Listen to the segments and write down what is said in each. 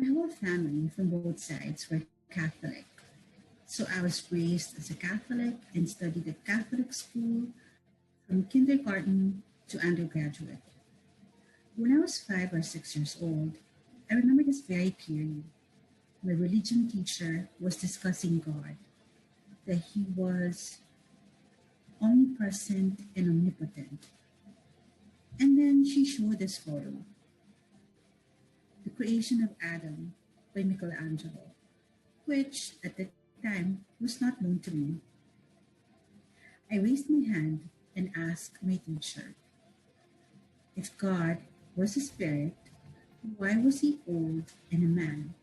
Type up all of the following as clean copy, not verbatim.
My whole family from both sides were Catholic. So I was raised as a Catholic and studied at Catholic school from kindergarten to undergraduate. When I was 5 or 6 years old, I remember this very clearly. My religion teacher was discussing God, that he was omnipresent and omnipotent. And then she showed this photo, The Creation of Adam by Michelangelo, which at the time was not known to me. I raised my hand and asked my teacher, if God was a spirit, why was he old and a man?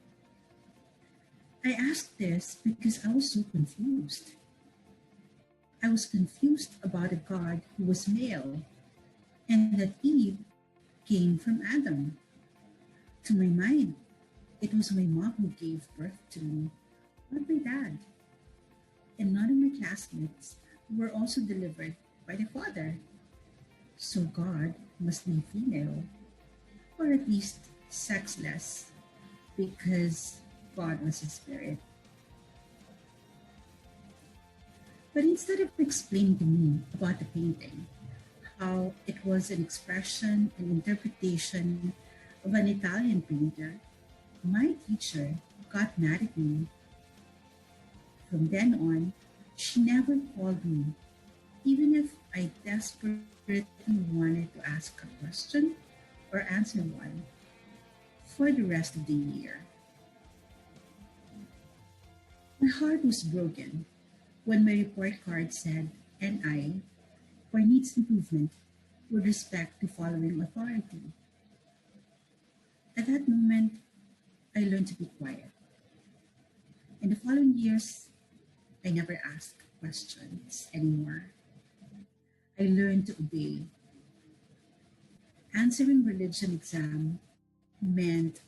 I asked this because I was so confused. I was confused about a God who was male and that Eve came from Adam. To my mind, it was my mom who gave birth to me, not my dad. And none of my classmates were also delivered by the father. So God must be female, or at least sexless, because God was a spirit. But instead of explaining to me about the painting, how it was an expression and interpretation of an Italian painter, my teacher got mad at me. From then on, she never called me, even if I desperately wanted to ask a question or answer one for the rest of the year. My heart was broken when my report card said NI or needs improvement with respect to following authority. At that moment, I learned to be quiet. In the following years, I never asked questions anymore. I learned to obey. Answering religion exam meant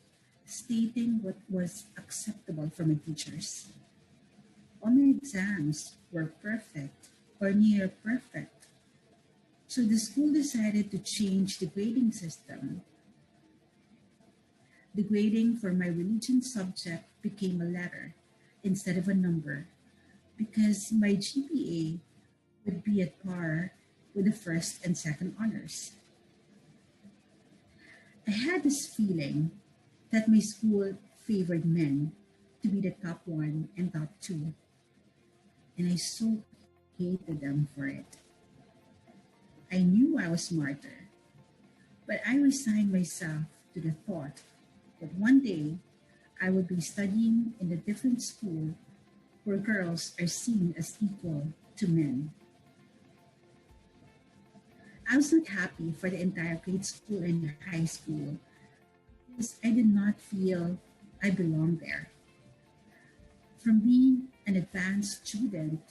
stating what was acceptable for my teachers. All my exams were perfect or near perfect. So the school decided to change the grading system. The grading for my religion subject became a letter instead of a number because my GPA would be at par with the first and second honors. I had this feeling that my school favored men to be the top one and top two, and I so hated them for it. I knew I was smarter, but I resigned myself to the thought that one day I would be studying in a different school where girls are seen as equal to men. I was not happy for the entire grade school and high school because I did not feel I belonged there. From being an advanced student,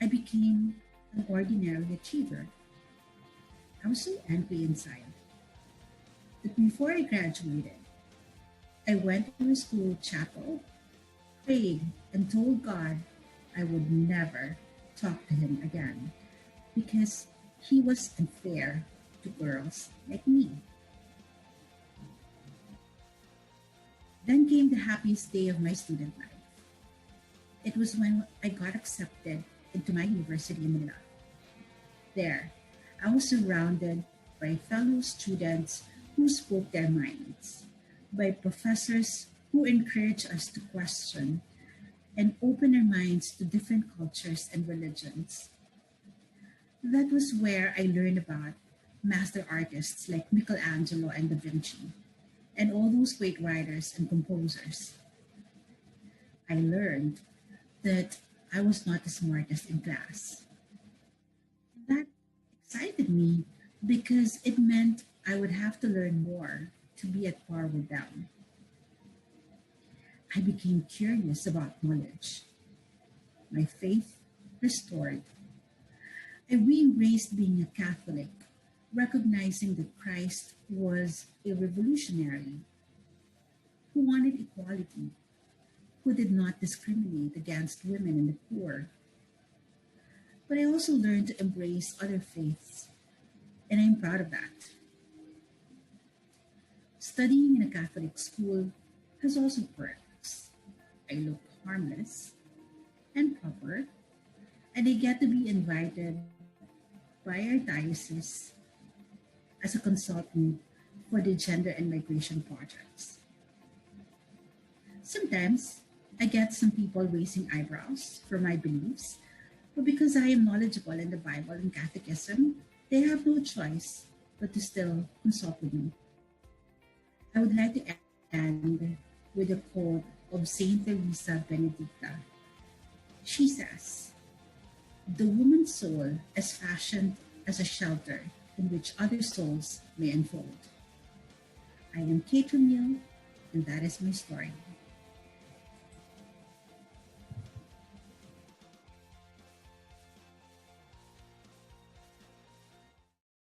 I became an ordinary achiever. I was so angry inside that before I graduated, I went to a school chapel, prayed, and told God I would never talk to him again because he was unfair to girls like me. Then came the happiest day of my student life. It was when I got accepted into my university in Manila. There, I was surrounded by fellow students who spoke their minds, by professors who encouraged us to question and open our minds to different cultures and religions. That was where I learned about master artists like Michelangelo and Da Vinci, and all those great writers and composers. I learned that I was not the smartest in class. That excited me because it meant I would have to learn more to be at par with them. I became curious about knowledge. My faith restored. I re-embraced being a Catholic, recognizing that Christ was a revolutionary who wanted equality, who did not discriminate against women and the poor. But I also learned to embrace other faiths, and I'm proud of that. Studying in a Catholic school has also perks. I look harmless and proper, and I get to be invited by our diocese as a consultant for the gender and migration projects. Sometimes I get some people raising eyebrows for my beliefs, but because I am knowledgeable in the Bible and Catechism, they have no choice but to still consult with me. I would like to end with a quote of Saint Teresa Benedicta. She says, "The woman's soul is fashioned as a shelter in which other souls may unfold." I am Kate Camille, and that is my story.